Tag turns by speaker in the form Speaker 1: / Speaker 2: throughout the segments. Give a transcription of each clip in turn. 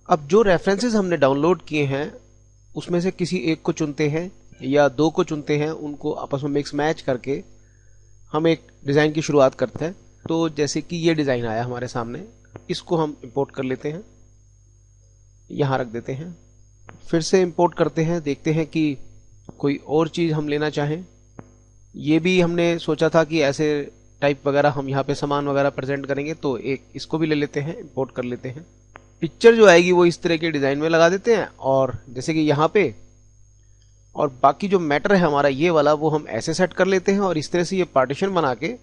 Speaker 1: अब जो रेफरेंसेस हमने डाउनलोड किए हैं उसमें से किसी एक को चुनते हैं या दो को चुनते हैं, उनको आपस में मिक्स मैच करके हम एक डिज़ाइन की शुरुआत करते हैं। तो जैसे कि ये डिज़ाइन आया हमारे सामने, इसको हम इंपोर्ट कर लेते हैं, यहाँ रख देते हैं, फिर से इंपोर्ट करते हैं, देखते हैं कि कोई और चीज़ हम लेना चाहें। ये भी हमने सोचा था कि ऐसे टाइप वगैरह हम यहाँ पे सामान वगैरह प्रेजेंट करेंगे, तो एक इसको भी ले लेते हैं, इंपोर्ट कर लेते हैं। पिक्चर जो आएगी वो इस तरह के डिज़ाइन में लगा देते हैं, और जैसे कि यहाँ पे, और बाकी जो मैटर है हमारा ये वाला वो हम ऐसे सेट कर लेते हैं, और इस तरह से ये पार्टीशन बना के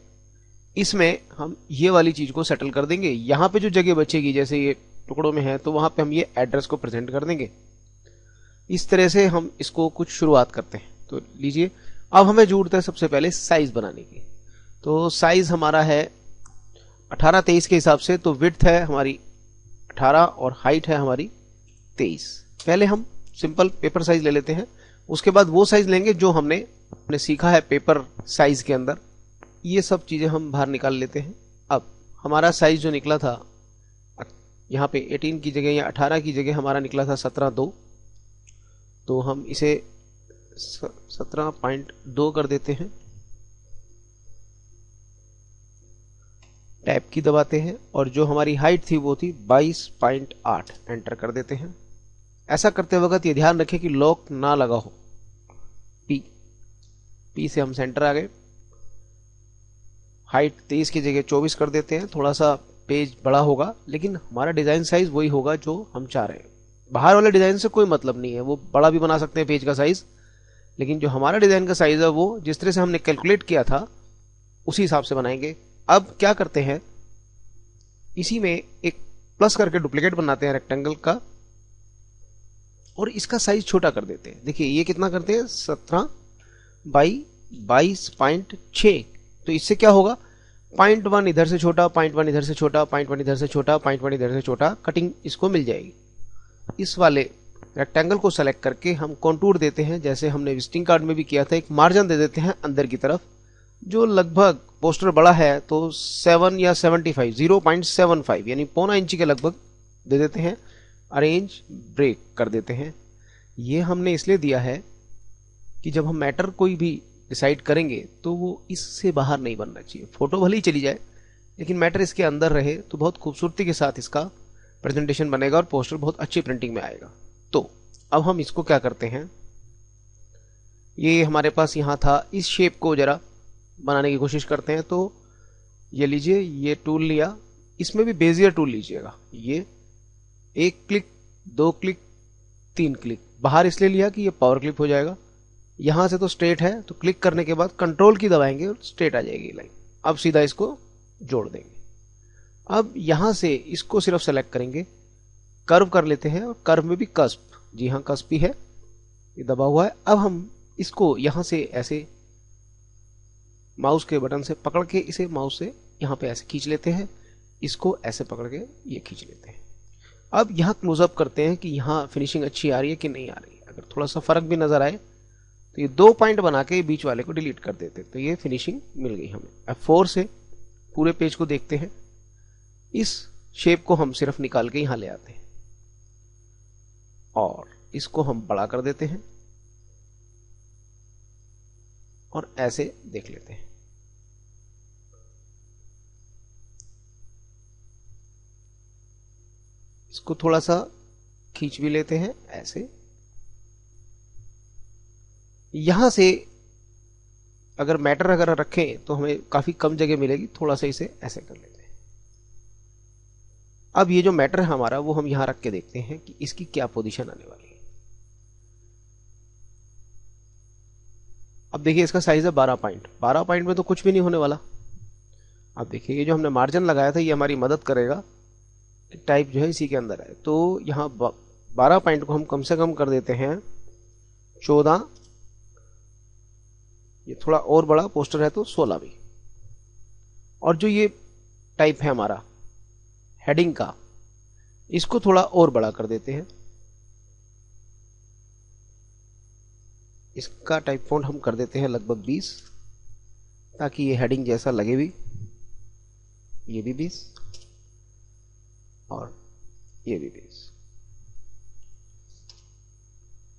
Speaker 1: इसमें हम ये वाली चीज़ को सेटल कर देंगे। यहाँ पे जो जगह बचेगी, जैसे ये टुकड़ों में है, तो वहाँ पे हम ये एड्रेस को प्रेजेंट कर देंगे। इस तरह से हम इसको कुछ शुरुआत करते हैं। तो लीजिए, अब हमें जरूरत है सबसे पहले साइज बनाने की। तो साइज हमारा है 18-23 के हिसाब से, तो विड्थ है हमारी 18 और हाइट है हमारी 23। पहले हम सिंपल पेपर साइज ले लेते हैं, उसके बाद वो साइज लेंगे जो हमने सीखा है पेपर साइज के अंदर। ये सब चीजें हम बाहर निकाल लेते हैं। अब हमारा साइज जो निकला था यहाँ पे 18 की जगह या 18 की जगह हमारा निकला था 17.2, तो हम इसे 17.2 कर देते हैं। टैब की दबाते हैं, और जो हमारी हाइट थी वो थी 22.8, एंटर कर देते हैं। ऐसा करते वक्त ये ध्यान रखें कि लॉक ना लगा हो। पी से हम सेंटर आ गए। हाइट 23 की जगह 24 कर देते हैं। थोड़ा सा पेज बड़ा होगा, लेकिन हमारा डिजाइन साइज वही होगा जो हम चाह रहे हैं। बाहर वाले डिजाइन से कोई मतलब नहीं है, वो बड़ा भी बना सकते हैं पेज का साइज, लेकिन जो हमारा डिजाइन का साइज है वो जिस तरह से हमने कैलकुलेट किया था उसी हिसाब से बनाएंगे। अब क्या करते हैं, इसी में एक प्लस करके डुप्लीकेट बनाते हैं रेक्टेंगल का, और इसका साइज छोटा कर देते हैं। देखिए ये कितना करते हैं, 17/22.6। तो इससे क्या होगा, 0.1 इधर से छोटा, 0.1 इधर से छोटा, 0.1 इधर से छोटा, 0.1 इधर से छोटा, कटिंग इसको मिल जाएगी। इस वाले रेक्टेंगल को सेलेक्ट करके हम कॉन्टूर देते हैं, जैसे हमने विजिटिंग कार्ड में भी किया था। एक मार्जिन दे देते हैं अंदर की तरफ, जो लगभग पोस्टर बड़ा है तो 7 या 75, 0.75 यानी 0.25 इंच के लगभग दे देते हैं। अरेंज ब्रेक कर देते हैं। ये हमने इसलिए दिया है कि जब हम मैटर कोई भी डिसाइड करेंगे तो वो इससे बाहर नहीं बनना चाहिए। फोटो भले ही चली जाए, लेकिन मैटर इसके अंदर रहे तो बहुत खूबसूरती के साथ इसका प्रेजेंटेशन बनेगा और पोस्टर बहुत अच्छी प्रिंटिंग में आएगा। तो अब हम इसको क्या करते हैं, ये हमारे पास यहाँ था, इस शेप को जरा बनाने की कोशिश करते हैं। तो ये लीजिए, ये टूल लिया, इसमें भी बेजियर टूल लीजिएगा। ये 1 क्लिक, 2 क्लिक, 3 क्लिक, बाहर इसलिए लिया कि ये पावर क्लिप हो जाएगा। यहां से तो स्ट्रेट है, तो क्लिक करने के बाद कंट्रोल की दबाएंगे और स्ट्रेट आ जाएगी लाइन। अब सीधा इसको जोड़ देंगे। अब यहां से इसको सिर्फ सेलेक्ट करेंगे, कर्व कर लेते हैं, और कर्व में भी कस्प, जी हाँ कस्प ही है, ये दबा हुआ है। अब हम इसको यहां से ऐसे माउस के बटन से पकड़ के इसे माउस से यहां पे ऐसे खींच लेते हैं, इसको ऐसे पकड़ के ये खींच लेते हैं। अब यहां क्लोजअप करते हैं कि यहां फिनिशिंग अच्छी आ रही है कि नहीं आ रही है। अगर थोड़ा सा फर्क भी नजर आए तो ये 2 पॉइंट बना के बीच वाले को डिलीट कर देते, तो ये फिनिशिंग मिल गई हमें। F4 से पूरे पेज को देखते हैं। इस शेप को हम सिर्फ निकाल के यहां ले आते हैं, और इसको हम बड़ा कर देते हैं, और ऐसे देख लेते हैं। इसको थोड़ा सा खींच भी लेते हैं ऐसे। यहां से अगर मैटर अगर रखें तो हमें काफी कम जगह मिलेगी, थोड़ा सा इसे ऐसे कर लेते हैं। अब ये जो मैटर है हमारा, वो हम यहां रख के देखते हैं कि इसकी क्या पोजीशन आने वाली है। अब देखिए इसका साइज है 12 पॉइंट। 12 पॉइंट में तो कुछ भी नहीं होने वाला। अब देखिए ये जो हमने मार्जिन लगाया था ये हमारी मदद करेगा, टाइप जो है इसी के अंदर है। तो यहाँ 12 पॉइंट को हम कम से कम कर देते हैं 14, ये थोड़ा और बड़ा पोस्टर है तो 16 भी। और जो ये टाइप है हमारा हेडिंग का, इसको थोड़ा और बड़ा कर देते हैं। इसका टाइप फॉन्ट हम कर देते हैं लगभग 20, ताकि ये हेडिंग जैसा लगे भी। ये भी 20 और ये भी 20।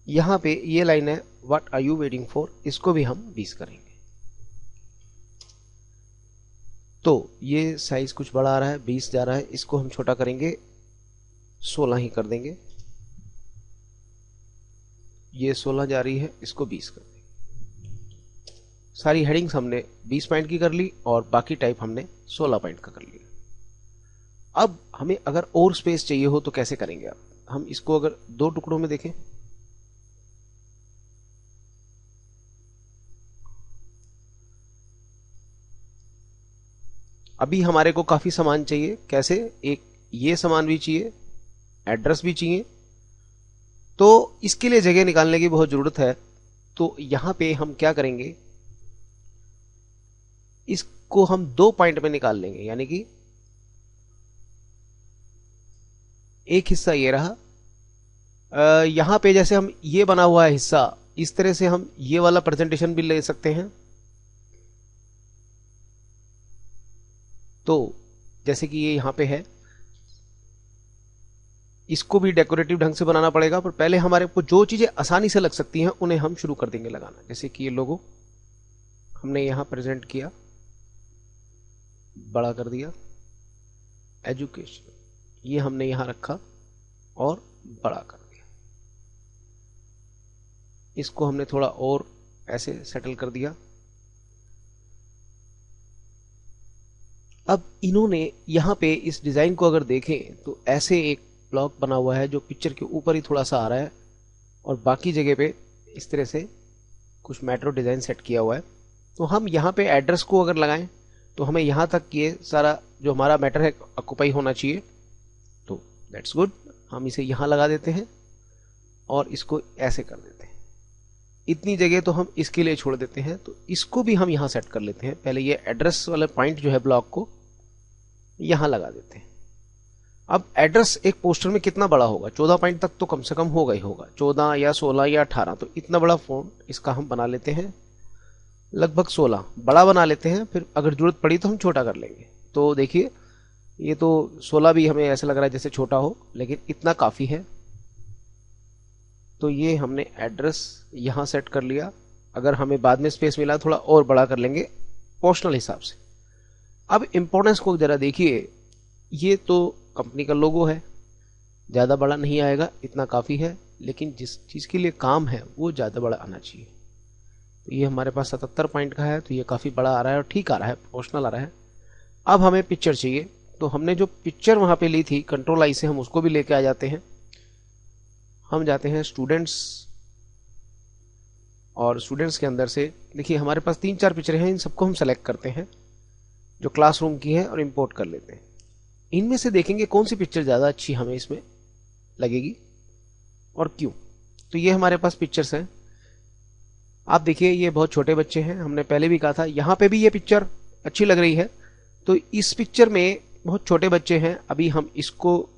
Speaker 1: यहां पे ये लाइन है what are you waiting for, इसको भी हम 20 करेंगे। तो ये साइज कुछ बड़ा आ रहा है, 20 जा रहा है, इसको हम छोटा करेंगे, 16 ही कर देंगे। ये 16 जा रही है, इसको 20 कर देंगे। सारी हेडिंग्स हमने 20 पॉइंट की कर ली और बाकी टाइप हमने 16 पॉइंट का कर लिया। अब हमें अगर और स्पेस चाहिए हो तो कैसे करेंगे आप? हम इसको अगर दो टुकड़ों में देखें, अभी हमारे को काफी सामान चाहिए। कैसे? एक ये सामान भी चाहिए, एड्रेस भी चाहिए, तो इसके लिए जगह निकालने की बहुत जरूरत है। तो यहां पे हम क्या करेंगे, इसको हम 2 पॉइंट में निकाल लेंगे, यानी कि एक हिस्सा ये रहा, यहां पे जैसे हम ये बना हुआ है हिस्सा, इस तरह से हम ये वाला प्रेजेंटेशन भी ले सकते हैं। तो जैसे कि ये यहां पे है, इसको भी डेकोरेटिव ढंग से बनाना पड़ेगा, पर पहले हमारे को जो चीजें आसानी से लग सकती हैं उन्हें हम शुरू कर देंगे लगाना। जैसे कि ये लोगो हमने यहां प्रेजेंट किया, बड़ा कर दिया, एजुकेशन ये हमने यहां रखा और बड़ा कर दिया, इसको हमने थोड़ा और ऐसे सेटल कर दिया। अब इन्होंने यहां पे इस डिजाइन को अगर देखें तो ऐसे एक ब्लॉक बना हुआ है जो पिक्चर के ऊपर ही थोड़ा सा आ रहा है और बाकी जगह पे इस तरह से कुछ मेट्रो डिजाइन सेट किया हुआ है। तो हम यहाँ पे एड्रेस को अगर लगाएं तो हमें यहाँ तक ये सारा जो हमारा मैटर है ऑक्युपाई होना चाहिए। तो दैट्स गुड, हम इसे यहाँ लगा देते हैं और इसको ऐसे कर देते हैं। इतनी जगह तो हम इसके लिए छोड़ देते हैं, तो इसको भी हम यहाँ सेट कर लेते हैं। पहले ये एड्रेस वाला पॉइंट जो है ब्लॉक को यहाँ लगा देते हैं। अब एड्रेस एक पोस्टर में कितना बड़ा होगा? 14 पॉइंट तक तो कम से कम होगा ही होगा, 14 या 16 या 18, तो इतना बड़ा फॉन्ट इसका हम बना लेते हैं, लगभग 16 बड़ा बना लेते हैं। फिर अगर जरूरत पड़ी तो हम छोटा कर लेंगे। तो देखिए ये तो 16 भी हमें ऐसा लग रहा है जैसे छोटा हो, लेकिन इतना काफी है। तो ये हमने एड्रेस यहां सेट कर लिया। अगर हमें बाद में स्पेस मिला थोड़ा और बड़ा कर लेंगे पोर्शनल हिसाब से। अब इंपॉर्टेंस को जरा देखिए, ये तो कंपनी का लोगो है, ज्यादा बड़ा नहीं आएगा, इतना काफी है, लेकिन जिस चीज के लिए काम है वो ज्यादा बड़ा आना चाहिए। तो ये हमारे पास 77 पॉइंट का है, तो ये काफी बड़ा आ रहा है और ठीक आ रहा है, प्रोपोर्शनल आ रहा है। अब हमें पिक्चर चाहिए, तो हमने जो पिक्चर वहां पे ली थी कंट्रोल आई से हम उसको भी लेके आ जाते हैं। हम जाते हैं स्टूडेंट्स और स्टूडेंट्स के अंदर से देखिए हमारे पास 3-4 पिक्चरें हैं, इन सबको हम सेलेक्ट करते हैं जो क्लासरूम की है और इंपोर्ट कर लेते हैं। इनमें से देखेंगे कौन सी पिक्चर ज्यादा अच्छी हमें इसमें लगेगी और क्यों। तो ये हमारे पास पिक्चर्स हैं। आप देखिए ये बहुत छोटे बच्चे हैं, हमने पहले भी कहा था, यहां पे भी ये पिक्चर अच्छी लग रही है। तो इस पिक्चर में बहुत छोटे बच्चे हैं, अभी हम इसको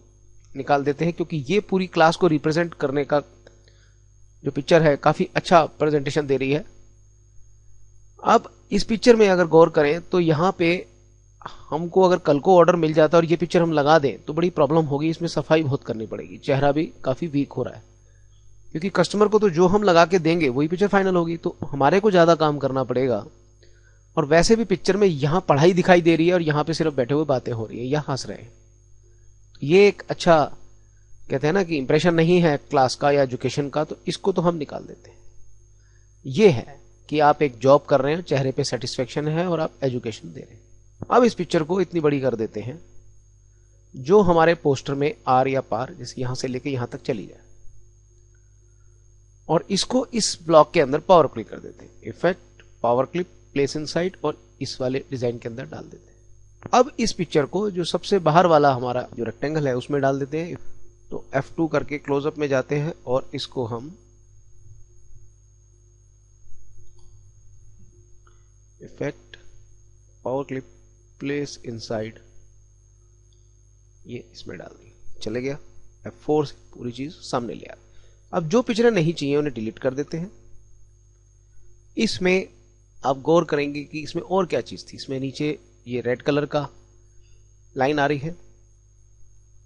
Speaker 1: निकाल देते हैं क्योंकि ये पूरी क्लास को रिप्रेजेंट करने का जो पिक्चर है काफी अच्छा प्रेजेंटेशन दे रही है। अब इस पिक्चर में अगर गौर करें तो यहाँ पे हमको अगर कल को ऑर्डर मिल जाता है और ये पिक्चर हम लगा दें तो बड़ी प्रॉब्लम होगी, इसमें सफाई बहुत करनी पड़ेगी, चेहरा भी काफी वीक हो रहा है, क्योंकि कस्टमर को तो जो हम लगा के देंगे वही पिक्चर फाइनल होगी, तो हमारे को ज्यादा काम करना पड़ेगा। और वैसे भी पिक्चर में यहाँ पढ़ाई दिखाई दे रही है और यहाँ पे सिर्फ बैठे हुए बातें हो रही है या हंस रहे हैं। ये एक अच्छा कहते हैं ना कि इंप्रेशन नहीं है क्लास का या एजुकेशन का, तो इसको तो हम निकाल देते हैं। ये है कि आप एक जॉब कर रहे हैं, चेहरे पे सेटिस्फेक्शन है और आप एजुकेशन दे रहे हैं। अब इस पिक्चर को इतनी बड़ी कर देते हैं जो हमारे पोस्टर में आर या पार जैसे यहां से लेके यहां तक चली जाए, और इसको इस ब्लॉक के अंदर पावर क्लिक कर देते हैं। Effect, power clip, place inside, और इस वाले डिजाइन के अंदर डाल देते हैं। अब इस पिक्चर को जो सबसे बाहर वाला हमारा जो रेक्टेंगल है उसमें डाल देते हैं। तो F2 करके क्लोजअप में जाते हैं और इसको हम effect, power clip, place inside, ये इसमें डाल दी, चले गया। F4 से पूरी चीज सामने ले आ। अब जो पिक्चरें नहीं चाहिए उन्हें डिलीट कर देते हैं। इसमें आप गौर करेंगे कि इसमें और क्या चीज थी। इसमें नीचे ये रेड कलर का लाइन आ रही है,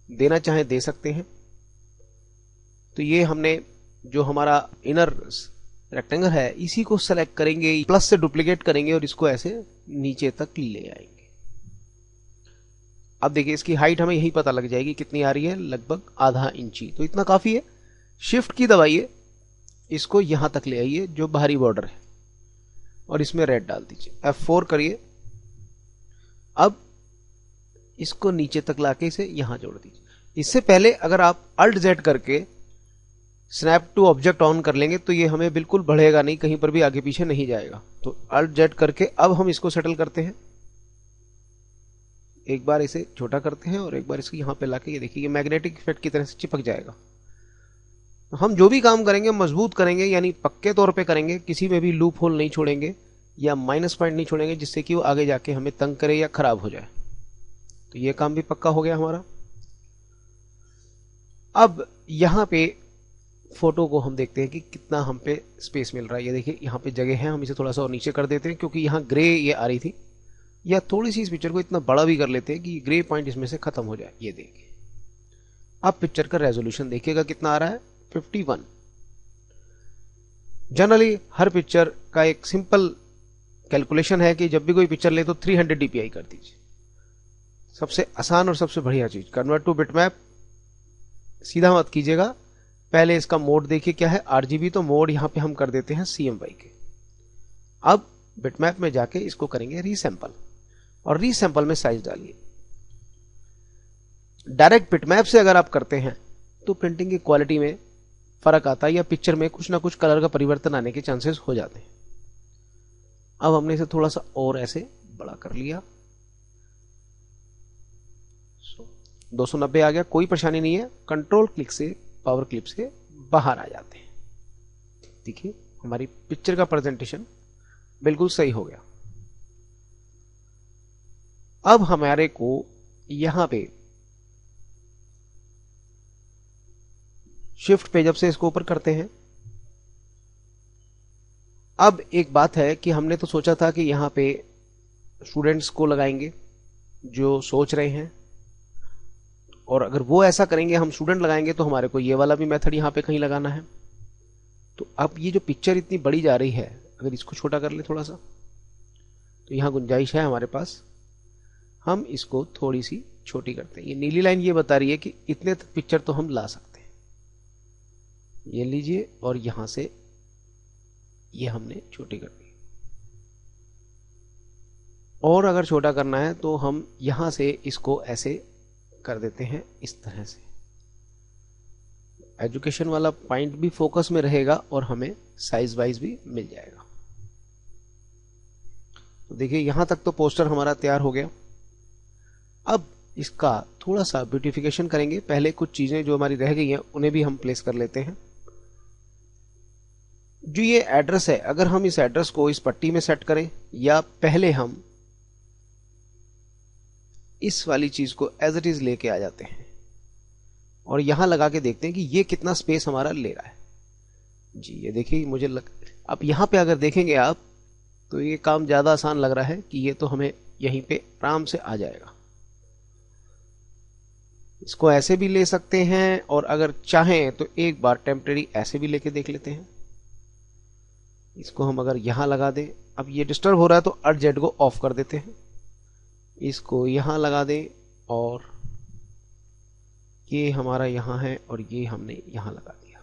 Speaker 1: देना चाहे दे सकते हैं। तो ये हमने जो हमारा इनर रेक्टेंगल है इसी को सेलेक्ट करेंगे, प्लस से डुप्लीकेट करेंगे और इसको ऐसे नीचे तक ले आएंगे। अब देखिए इसकी हाइट हमें यही पता लग जाएगी कितनी आ रही है, लगभग आधा इंची, तो इतना काफी है। शिफ्ट की दबाइए, इसको यहां तक ले आइए जो बाहरी बॉर्डर है और इसमें रेड डाल दीजिए, F4 करिए। अब इसको नीचे तक लाके इसे यहां जोड़ दीजिए। इससे पहले अगर आप Alt Z करके स्नैप टू ऑब्जेक्ट ऑन कर लेंगे तो ये हमें बिल्कुल बढ़ेगा नहीं, कहीं पर भी आगे पीछे नहीं जाएगा। तो Alt Z करके अब हम इसको सेटल करते हैं। एक बार इसे छोटा करते हैं और एक बार इसको यहां पे लाके, ये देखिए ये मैग्नेटिक इफेक्ट की तरह से चिपक जाएगा। हम जो भी काम करेंगे मजबूत करेंगे, यानी पक्के तौर पे करेंगे, किसी में भी लूप होल नहीं छोड़ेंगे या माइनस पॉइंट नहीं छोड़ेंगे जिससे कि वो आगे जाके हमें तंग करे या खराब हो जाए। तो ये काम भी पक्का हो गया हमारा। अब यहां पे फोटो को हम देखते हैं कि कितना हम पे स्पेस मिल रहा है। ये देखिए यहाँ पे जगह है, हम इसे थोड़ा सा और नीचे कर देते हैं क्योंकि यहाँ ग्रे ये आ रही थी, या थोड़ी सी इस पिक्चर को इतना बड़ा भी कर लेते हैं कि ग्रे पॉइंट इसमें से खत्म हो जाए। ये देखिए अब पिक्चर का रेजोल्यूशन देखिएगा कितना आ रहा है, 51। जनरली हर पिक्चर का एक सिंपल कैलकुलेशन है कि जब भी कोई पिक्चर ले तो 300 dpi कर दीजिए। सबसे आसान और सबसे बढ़िया चीज, कन्वर्ट टू बिटमैप सीधा मत कीजिएगा, पहले इसका मोड देखिए क्या है, RGB, तो मोड यहां पे हम कर देते हैं CMY के। अब बिटमैप में जाके इसको करेंगे रीसैंपल और रीसैंपल में साइज डालिए। डायरेक्ट बिटमैप से अगर आप करते हैं तो प्रिंटिंग की क्वालिटी में फर्क आता है या पिक्चर में कुछ ना कुछ कलर का परिवर्तन आने के चांसेस हो जाते हैं। अब हमने इसे थोड़ा सा और ऐसे बड़ा कर लिया, 290 आ गया, कोई परेशानी नहीं है। कंट्रोल क्लिक से पावर क्लिप से बाहर आ जाते हैं। देखिए हमारी पिक्चर का प्रेजेंटेशन बिल्कुल सही हो गया। अब हमारे को यहां पे शिफ्ट पे जब से इसको ऊपर करते हैं, अब एक बात है कि हमने तो सोचा था कि यहां पे स्टूडेंट्स को लगाएंगे जो सोच रहे हैं, और अगर वो ऐसा करेंगे हम स्टूडेंट लगाएंगे तो हमारे को ये वाला भी मेथड यहां पे कहीं लगाना है। तो अब ये जो पिक्चर इतनी बड़ी जा रही है, अगर इसको छोटा कर ले थोड़ा सा तो यहां गुंजाइश है हमारे पास, हम इसको थोड़ी सी छोटी करते हैं। ये नीली लाइन ये बता रही है कि इतने तक पिक्चर तो हम ला सकते हैं। ये लीजिए और यहां से ये हमने छोटी कर दी, और अगर छोटा करना है तो हम यहां से इसको ऐसे कर देते हैं इस तरह से। एजुकेशन वाला पॉइंट भी फोकस में रहेगा और हमें साइज वाइज भी मिल जाएगा। तो देखिए यहां तक तो पोस्टर हमारा तैयार हो गया। अब इसका थोड़ा सा ब्यूटिफिकेशन करेंगे। पहले कुछ चीजें जो हमारी रह गई हैं उन्हें भी हम प्लेस कर लेते हैं। जो ये एड्रेस है, अगर हम इस एड्रेस को इस पट्टी में सेट करें या पहले हम इस वाली चीज को एज इट इज लेके आ जाते हैं और यहां लगा के देखते हैं कि ये कितना स्पेस हमारा ले रहा है। जी ये देखिए अब यहां पे अगर देखेंगे आप तो ये काम ज्यादा आसान लग रहा है कि ये तो हमें यहीं पे आराम से आ जाएगा। इसको ऐसे भी ले सकते हैं और अगर चाहें तो एक बार टेम्परेरी ऐसे भी लेके देख लेते हैं। इसको हम अगर यहां लगा दें, अब ये डिस्टर्ब हो रहा है तो Alt Z को ऑफ कर देते हैं, इसको यहां लगा दें और ये हमारा यहां है और ये हमने यहां लगा दिया।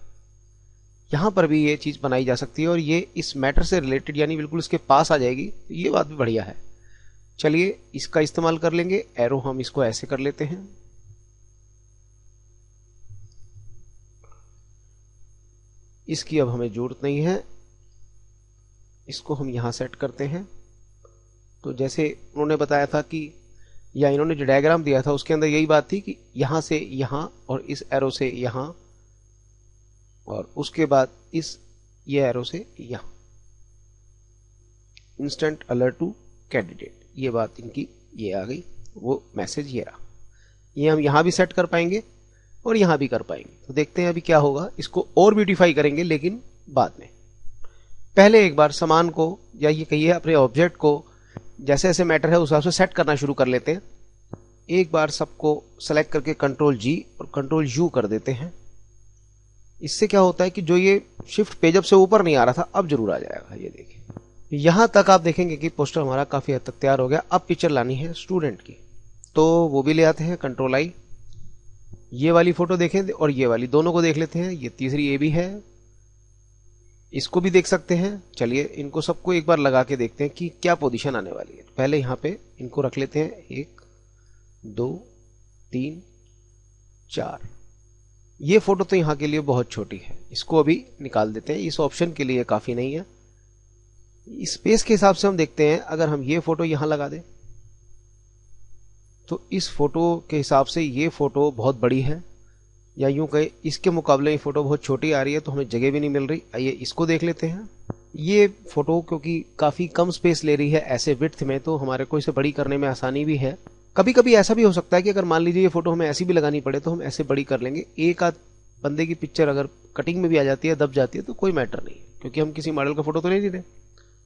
Speaker 1: यहां पर भी ये चीज बनाई जा सकती है और ये इस मैटर से रिलेटेड यानी बिल्कुल इसके पास आ जाएगी। ये बात भी बढ़िया है। चलिए इसका इस्तेमाल कर लेंगे। एरो हम इसको ऐसे कर लेते हैं, इसकी अब हमें जरूरत नहीं है। इसको हम यहां सेट करते हैं। तो जैसे उन्होंने बताया था कि, या इन्होंने जो डायग्राम दिया था उसके अंदर यही बात थी कि यहां से यहां और इस एरो से यहां और उसके बाद ये एरो से यहां। इंस्टेंट अलर्ट टू कैंडिडेट, ये बात इनकी ये आ गई, वो मैसेज ये रहा। ये हम यहां भी सेट कर पाएंगे और यहां भी कर पाएंगे। तो देखते हैं अभी क्या होगा। इसको और ब्यूटीफाई करेंगे लेकिन बाद में। पहले एक बार सामान को या ये कहिए अपने ऑब्जेक्ट को जैसे जैसे मैटर है उस हिसाब से सेट करना शुरू कर लेते हैं। एक बार सबको सेलेक्ट करके Ctrl G और Ctrl U कर देते हैं। इससे क्या होता है कि जो ये शिफ्ट पेज अप से ऊपर नहीं आ रहा था अब जरूर आ जाएगा। ये देखिए यहां तक आप देखेंगे कि पोस्टर हमारा काफी हद तक तैयार हो गया। अब पिक्चर लानी है स्टूडेंट की, तो वो भी ले आते हैं, कंट्रोल आई। ये वाली फोटो देखें और ये वाली दोनों को देख लेते हैं। ये तीसरी ये भी है, इसको भी देख सकते हैं। चलिए इनको सबको एक बार लगा के देखते हैं कि क्या पोजीशन आने वाली है। पहले यहाँ पे इनको रख लेते हैं 1 2 3 4। ये फोटो तो यहाँ के लिए बहुत छोटी है, इसको अभी निकाल देते हैं, इस ऑप्शन के लिए काफी नहीं है। स्पेस के हिसाब से हम देखते हैं, अगर हम ये फोटो यहां लगा दें तो इस फोटो के हिसाब से ये फोटो बहुत बड़ी है, या यूं कहे इसके मुकाबले ये फोटो बहुत छोटी आ रही है, तो हमें जगह भी नहीं मिल रही। आइए इसको देख लेते हैं। ये फोटो क्योंकि काफी कम स्पेस ले रही है ऐसे विड्थ में, तो हमारे को इसे बड़ी करने में आसानी भी है। कभी कभी ऐसा भी हो सकता है कि अगर मान लीजिए ये फोटो हमें ऐसी भी लगानी पड़े तो हम ऐसे बड़ी कर लेंगे। एक आध बंदे की पिक्चर अगर कटिंग में भी आ जाती है, दब जाती है, तो कोई मैटर नहीं है, क्योंकि हम किसी मॉडल का फोटो तो नहीं ले रहे,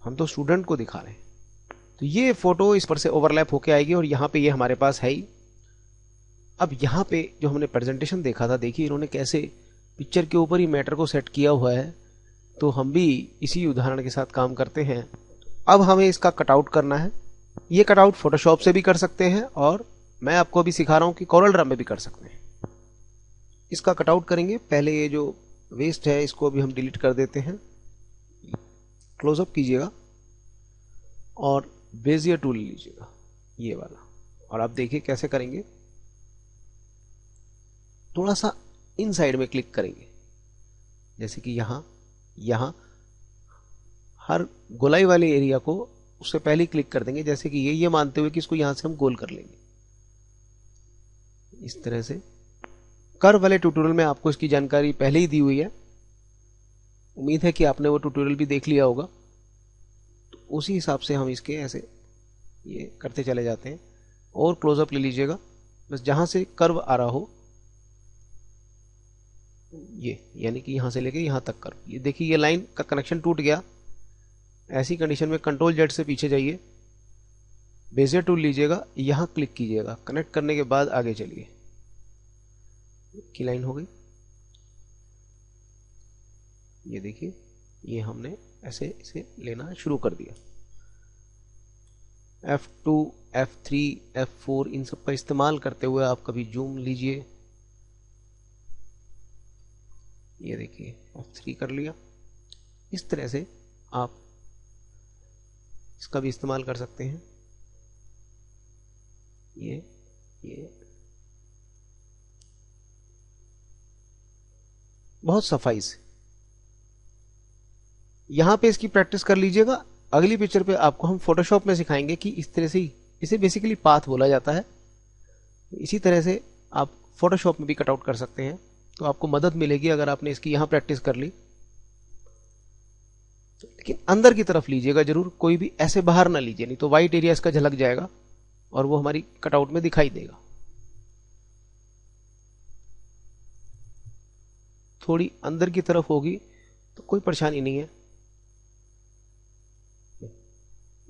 Speaker 1: हम तो स्टूडेंट को दिखा रहे हैं। तो ये फोटो इस पर से ओवरलैप होके आएगी और यहाँ पे ये हमारे पास है ही। अब यहाँ पे जो हमने प्रेजेंटेशन देखा था, देखिए इन्होंने कैसे पिक्चर के ऊपर ही मैटर को सेट किया हुआ है, तो हम भी इसी उदाहरण के साथ काम करते हैं। अब हमें इसका कटआउट करना है। ये कटआउट फोटोशॉप से भी कर सकते हैं और मैं आपको अभी सिखा रहा हूं कि कोरल ड्रा में भी कर सकते हैं। इसका कटआउट करेंगे। पहले ये जो वेस्ट है इसको भी हम डिलीट कर देते हैं। क्लोजअप कीजिएगा और बेजियर टूल लीजिएगा, ये वाला, और आप देखिए कैसे करेंगे। थोड़ा सा इन साइड में क्लिक करेंगे, जैसे कि यहां हर गोलाई वाले एरिया को उससे पहले क्लिक कर देंगे, जैसे कि ये मानते हुए कि इसको यहां से हम गोल कर लेंगे इस तरह से। कर्व वाले ट्यूटोरियल में आपको इसकी जानकारी पहले ही दी हुई है, उम्मीद है कि आपने वो ट्यूटोरियल भी देख लिया होगा। तो उसी हिसाब से हम इसके ऐसे ये करते चले जाते हैं। और क्लोजअप ले लीजिएगा, बस जहां से कर्व आ रहा हो, ये यानी कि यहां से लेके यहां तक कर्व। ये देखिए ये लाइन का कनेक्शन टूट गया। ऐसी कंडीशन में कंट्रोल जेड से पीछे जाइए, बेजियर टूल लीजिएगा, यहां क्लिक कीजिएगा, कनेक्ट करने के बाद आगे चलिए, की लाइन हो गई। ये देखिए ये हमने ऐसे इसे लेना शुरू कर दिया। F2 F3 F4 इन सब का इस्तेमाल करते हुए आप कभी जूम लीजिए। ये देखिए F3 कर लिया। इस तरह से आप इसका भी इस्तेमाल कर सकते हैं। ये बहुत सफाई से यहां पे इसकी प्रैक्टिस कर लीजिएगा। अगली पिक्चर पे आपको हम फोटोशॉप में सिखाएंगे कि इस तरह से ही, इसे बेसिकली पाथ बोला जाता है, इसी तरह से आप फोटोशॉप में भी कटआउट कर सकते हैं। तो आपको मदद मिलेगी अगर आपने इसकी यहां प्रैक्टिस कर ली। लेकिन अंदर की तरफ लीजिएगा जरूर, कोई भी ऐसे बाहर ना लीजिए, नहीं तो व्हाइट एरिया इसका झलक जाएगा और वो हमारी कटआउट में दिखाई देगा। थोड़ी अंदर की तरफ होगी तो कोई परेशानी नहीं है।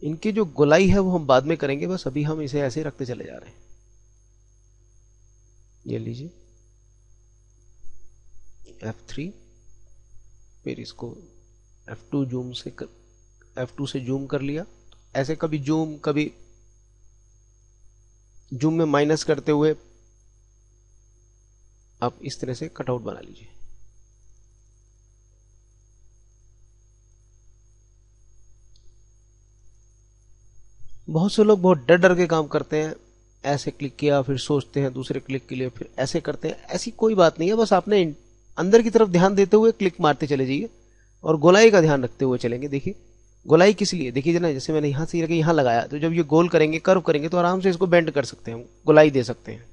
Speaker 1: इनकी जो गोलाई है वो हम बाद में करेंगे, बस अभी हम इसे ऐसे रखते चले जा रहे हैं। ये लीजिए F3, फिर इसको F2 जूम से F2 से जूम कर लिया। ऐसे कभी जूम में माइनस करते हुए आप इस तरह से कटआउट बना लीजिए। बहुत से लोग बहुत डर डर के काम करते हैं, ऐसे क्लिक किया फिर सोचते हैं दूसरे क्लिक के लिए, फिर ऐसे करते हैं। ऐसी कोई बात नहीं है, बस आपने अंदर की तरफ ध्यान देते हुए क्लिक मारते चले जाइए और गोलाई का ध्यान रखते हुए चलेंगे। देखिए गोलाई किस लिए, देखिए जना, जैसे मैंने यहां से रखे यहां लगाया, तो जब ये गोल करेंगे, कर्व करेंगे, तो आराम से इसको बेंड कर सकते हैं, हम गोलाई दे सकते हैं।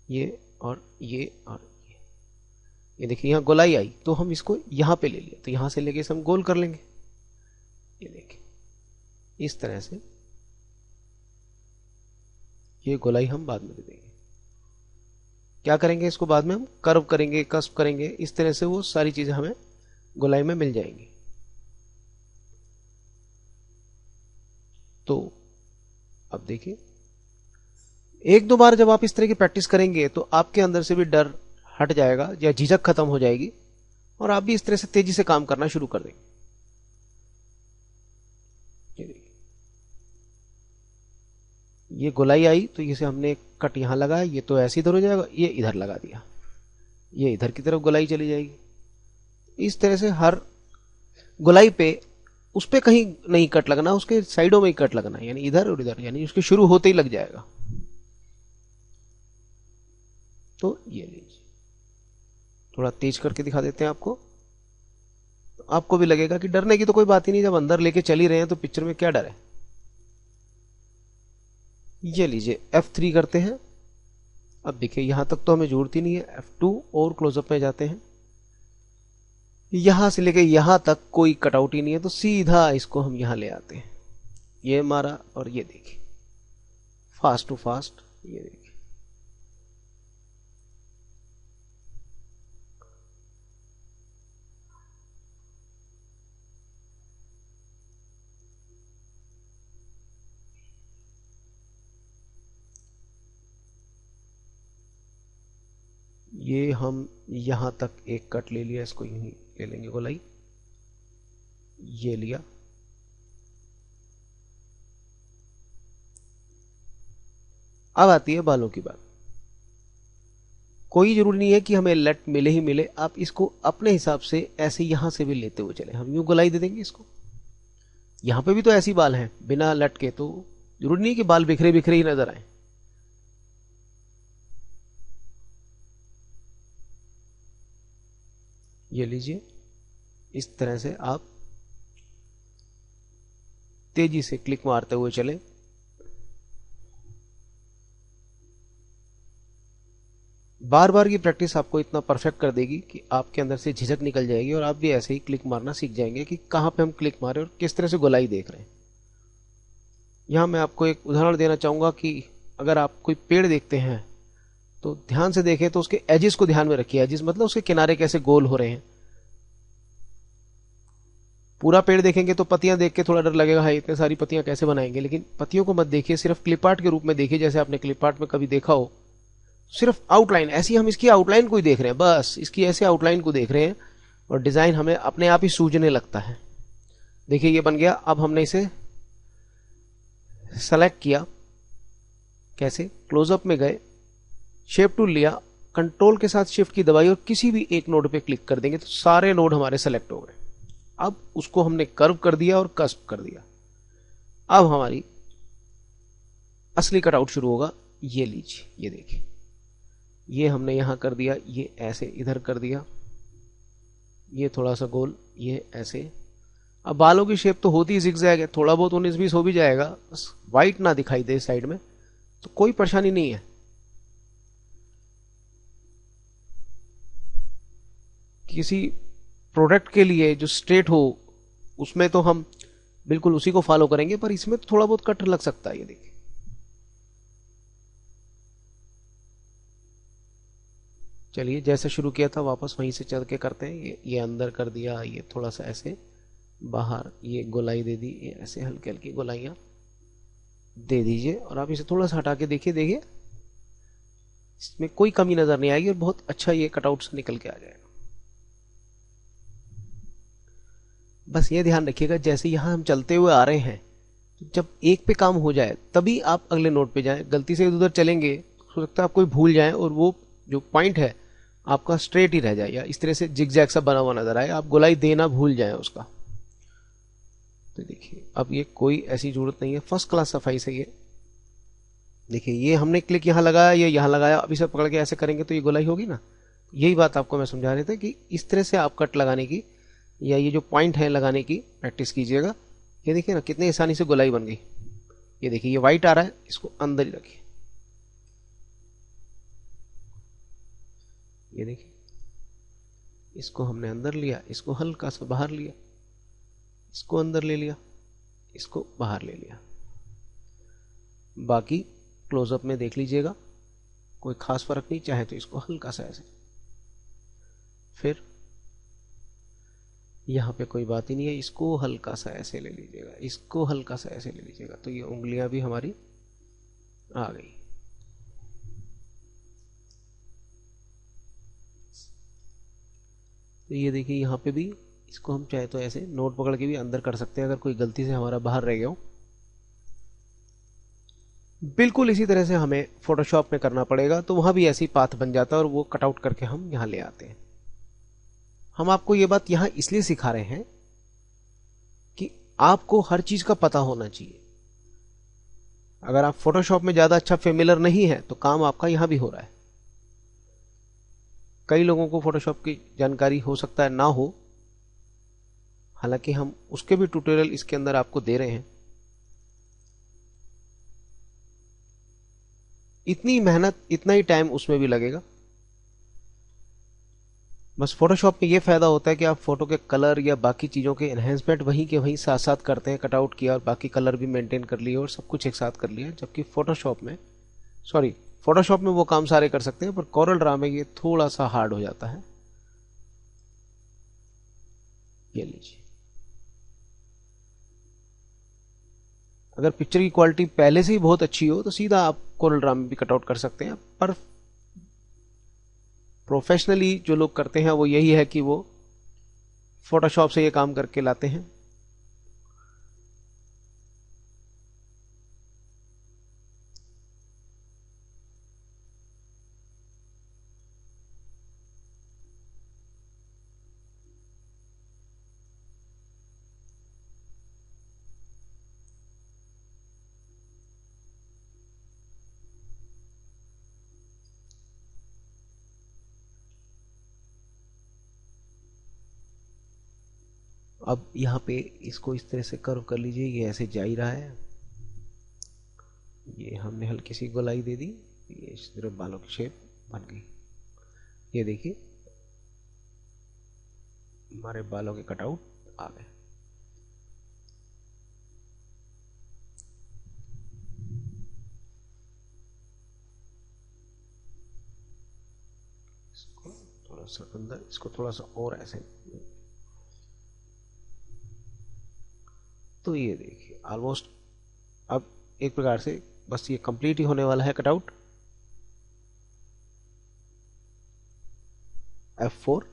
Speaker 1: ये और ये और ये देखिए यहां गोलाई आई, तो हम इसको यहां पे ले लिया, तो यहां से लेके इसे हम गोल कर लेंगे। ये देखिए इस तरह से ये गोलाई हम बाद में दे देंगे। क्या करेंगे, इसको बाद में हम कर्व करेंगे, कस्प करेंगे, इस तरह से वो सारी चीजें हमें गोलाई में मिल जाएंगी। तो अब देखिए एक दो बार जब आप इस तरह की प्रैक्टिस करेंगे तो आपके अंदर से भी डर हट जाएगा या झिझक खत्म हो जाएगी और आप भी इस तरह से तेजी से काम करना शुरू कर देंगे। ये गोलाई आई तो इसे हमने कट यहां लगाया, ये तो ऐसे इधर हो जाएगा, ये इधर लगा दिया, ये इधर की तरफ गोलाई चली जाएगी। इस तरह से हर गोलाई पे उस पे कहीं नहीं कट लगना, उसके साइडों में ही कट लगना, यानी इधर और इधर, यानी उसके शुरू होते ही लग जाएगा। तो ये लीजिए, थोड़ा तेज करके दिखा देते हैं आपको, तो आपको भी लगेगा कि डरने की तो कोई बात ही नहीं, जब अंदर लेके चल ही रहे हैं तो पिक्चर में क्या डर है। ये लीजिए F3 करते हैं। अब देखिए यहां तक तो हमें जरूरत ही नहीं है, F2 और क्लोजअप में जाते हैं। यहां से लेके यहां तक कोई कटआउट ही नहीं है, तो सीधा इसको हम यहां ले आते हैं। ये मारा और ये देखिए फास्ट टू फास्ट, ये देखिए ये हम यहां तक एक कट ले लिया, इसको यूं ही ले लेंगे गोलाई, ये लिया। अब आती है बालों की बात। कोई जरूरी नहीं है कि हमें लट मिले ही मिले, आप इसको अपने हिसाब से ऐसे यहां से भी लेते हुए चले। हम यूं गोलाई दे देंगे इसको, यहां पे भी तो ऐसी बाल हैं बिना लट के, तो जरूरी नहीं कि बाल बिखरे बिखरे ही नजर आए। ये लीजिए, इस तरह से आप तेजी से क्लिक मारते हुए चले। बार बार की प्रैक्टिस आपको इतना परफेक्ट कर देगी कि आपके अंदर से झिझक निकल जाएगी और आप भी ऐसे ही क्लिक मारना सीख जाएंगे कि कहां पे हम क्लिक मारे और किस तरह से गोलाई देख रहे हैं। यहां मैं आपको एक उदाहरण देना चाहूंगा कि अगर आप कोई पेड़ देखते हैं तो ध्यान से देखें तो उसके एजेस को ध्यान में रखिए। एजेस मतलब उसके किनारे कैसे गोल हो रहे हैं। पूरा पेड़ देखेंगे तो पत्तियां देख के थोड़ा डर लगेगा, है इतने सारी पत्तियां कैसे बनाएंगे, लेकिन पत्तियों को मत देखिए, सिर्फ क्लिप आर्ट के रूप में देखिए। जैसे आपने क्लिप आर्ट में कभी देखा हो, सिर्फ आउटलाइन, ऐसी हम इसकी आउटलाइन को ही देख रहे हैं, बस इसकी ऐसे आउटलाइन को देख रहे हैं और डिजाइन हमें अपने आप ही सूझने लगता है। देखिए ये बन गया। अब हमने इसे सेलेक्ट किया, कैसे, क्लोजअप में गए, शेप टूल लिया, कंट्रोल के साथ शिफ्ट की दबाई और किसी भी एक नोड पे क्लिक कर देंगे तो सारे नोड हमारे सेलेक्ट हो गए। अब उसको हमने कर्व कर दिया और कस्प कर दिया। अब हमारी असली कटआउट शुरू होगा। ये लीजिए, ये देखिए, ये हमने यहां कर दिया, ये ऐसे इधर कर दिया, ये थोड़ा सा गोल, ये ऐसे। अब बालों की शेप तो होती ही जिगजैग है, थोड़ा बहुत 19-20 हो भी जाएगा, बस व्हाइट ना दिखाई दे साइड में तो कोई परेशानी नहीं है। किसी प्रोडक्ट के लिए जो स्ट्रेट हो उसमें तो हम बिल्कुल उसी को फॉलो करेंगे, पर इसमें तो थोड़ा बहुत कट लग सकता है। ये देखिए, चलिए जैसे शुरू किया था वापस वहीं से चल के करते हैं। ये अंदर कर दिया, ये थोड़ा सा ऐसे बाहर, ये गोलाई दे दी, ये ऐसे हल्की हल्की गोलाइयां दे दीजिए और आप इसे थोड़ा सा हटा के देखिए। देखिए इसमें कोई कमी नजर नहीं आएगी और बहुत अच्छा ये कटआउट से निकल के आ जाएगा। बस ये ध्यान रखिएगा, जैसे यहां हम चलते हुए आ रहे हैं, तो जब एक पे काम हो जाए तभी आप अगले नोट पे जाएं। गलती से उधर चलेंगे हो सकता है आप कोई भूल जाएं और वो जो पॉइंट है आपका स्ट्रेट ही रह जाए या इस तरह से जिगजैग सा बना हुआ नजर आए, आप गोलाई देना भूल जाएं उसका। तो देखिए अब ये कोई ऐसी जरूरत नहीं है, फर्स्ट क्लास सफाई से ये देखिए, ये हमने क्लिक यहां लगाया, ये यहां लगाया, अब इसे पकड़ के ऐसे करेंगे तो ये गोलाई होगी ना। यही बात आपको मैं समझा रहे थे कि इस तरह से आप कट लगाने की या ये जो पॉइंट है लगाने की प्रैक्टिस कीजिएगा। ये देखिए ना कितनी आसानी से गोलाई बन गई। ये देखिए ये व्हाइट आ रहा है, इसको अंदर ही रखिए। ये देखिए इसको हमने अंदर लिया, इसको हल्का सा बाहर लिया, इसको अंदर ले लिया, इसको बाहर ले लिया। बाकी क्लोजअप में देख लीजिएगा, कोई खास फर्क नहीं, चाहे तो इसको हल्का सा ऐसे, फिर यहां पे कोई बात ही नहीं है, इसको हल्का सा ऐसे ले लीजिएगा, इसको हल्का सा ऐसे ले लीजिएगा, तो ये उंगलियां भी हमारी आ गई। तो ये देखिए यहाँ पे भी इसको हम चाहे तो ऐसे नोट पकड़ के भी अंदर कर सकते हैं अगर कोई गलती से हमारा बाहर रह गया हो। बिल्कुल इसी तरह से हमें फोटोशॉप में करना पड़ेगा, तो वहां भी ऐसी पाथ बन जाता है और वो कटआउट करके हम यहां ले आते हैं। हम आपको ये बात यहां इसलिए सिखा रहे हैं कि आपको हर चीज का पता होना चाहिए। अगर आप फोटोशॉप में ज्यादा अच्छा फेमिलियर नहीं है तो काम आपका यहां भी हो रहा है। कई लोगों को फोटोशॉप की जानकारी हो सकता है ना हो, हालांकि हम उसके भी ट्यूटोरियल इसके अंदर आपको दे रहे हैं। इतनी मेहनत, इतना ही टाइम उसमें भी लगेगा। बस फोटोशॉप में ये फायदा होता है कि आप फोटो के कलर या बाकी चीजों के एनहेंसमेंट वहीं के वहीं साथ साथ करते हैं, कटआउट किया और बाकी कलर भी मेंटेन कर लिए और सब कुछ एक साथ कर लिया। जबकि फोटोशॉप में वो काम सारे कर सकते हैं, पर कोरल ड्रा में ये थोड़ा सा हार्ड हो जाता है। ये लीजिए, अगर पिक्चर की क्वालिटी पहले से ही बहुत अच्छी हो तो सीधा आप कोरल ड्रा में भी कटआउट कर सकते हैं। पर प्रोफेशनली जो लोग करते हैं वो यही है कि वो फोटोशॉप से ये काम करके लाते हैं। अब यहाँ पे इसको इस तरह से कर्व कर लीजिए, ये ऐसे जा ही रहा है। ये हमने हल्की सी गोलाई दे दी, ये इस तरह बालों की शेप बन गई। ये देखिए हमारे बालों के कटआउट आ गए। इसको थोड़ा सा अंदर, इसको थोड़ा सा और ऐसे। तो ये देखिए ऑलमोस्ट अब एक प्रकार से बस ये कंप्लीट ही होने वाला है कटआउट। F4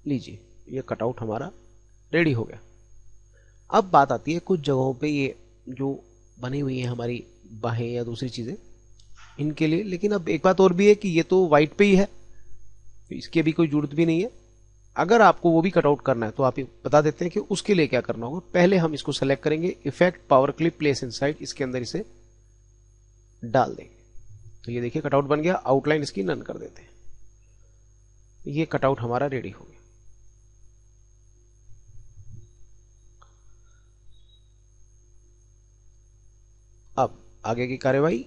Speaker 1: लीजिए, ये कटआउट हमारा रेडी हो गया। अब बात आती है कुछ जगहों पे ये जो बनी हुई है हमारी बाहें या दूसरी चीजें इनके लिए, लेकिन अब एक बात और भी है कि ये तो वाइट पे ही है, इसकी अभी कोई जरूरत भी नहीं है। अगर आपको वो भी कटआउट करना है तो आप बता देते हैं कि उसके लिए क्या करना होगा। पहले हम इसको सेलेक्ट करेंगे, effect power clip place inside, इसके अंदर इसे डाल देंगे। तो ये देखिए कटआउट बन गया। आउटलाइन इसकी नन कर देते हैं। ये कटआउट हमारा रेडी हो गया। अब आगे की कार्यवाही,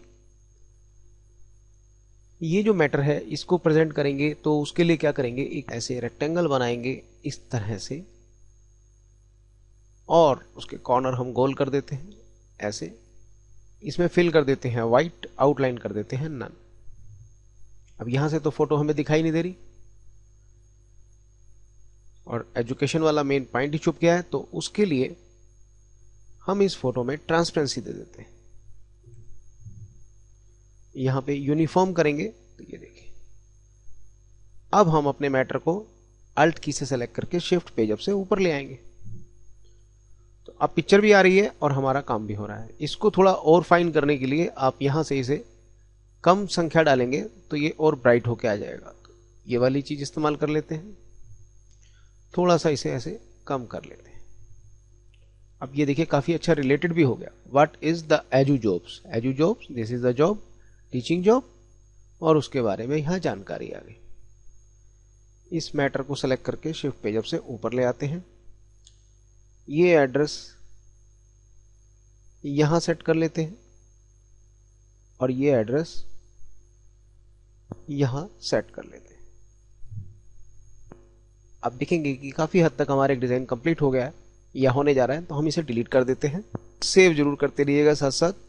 Speaker 1: ये जो मैटर है इसको प्रेजेंट करेंगे तो उसके लिए क्या करेंगे, एक ऐसे रेक्टेंगल बनाएंगे इस तरह से और उसके कॉर्नर हम गोल कर देते हैं ऐसे। इसमें फिल कर देते हैं व्हाइट, आउटलाइन कर देते हैं नन। अब यहां से तो फोटो हमें दिखाई नहीं दे रही और एजुकेशन वाला मेन पॉइंट ही छुप गया है, तो उसके लिए हम इस फोटो में ट्रांसपेरेंसी दे देते हैं। यहां पे यूनिफॉर्म करेंगे तो ये देखिए अब हम अपने मैटर को अल्ट की से सेलेक्ट करके शिफ्ट पेज अप से ऊपर ले आएंगे। तो अब पिक्चर भी आ रही है और हमारा काम भी हो रहा है। इसको थोड़ा और फाइन करने के लिए आप यहां से इसे कम संख्या डालेंगे तो ये और ब्राइट होके आ जाएगा। तो ये वाली चीज इस्तेमाल कर लेते हैं, थोड़ा सा इसे ऐसे कम कर लेते हैं। अब ये देखिए काफी अच्छा रिलेटेड भी हो गया। What is the edu jobs, edu jobs, this is the job, teaching job, और उसके बारे में यहां जानकारी आ गई। इस मैटर को सेलेक्ट करके शिफ्ट पेज अप से ऊपर ले आते हैं। ये एड्रेस यहां सेट कर लेते हैं और ये एड्रेस यहां सेट कर लेते हैं। अब देखेंगे कि काफी हद तक हमारा एक डिजाइन कंप्लीट हो गया है या होने जा रहा है, तो हम इसे डिलीट कर देते हैं। सेव जरूर करते रहिएगा साथ साथ।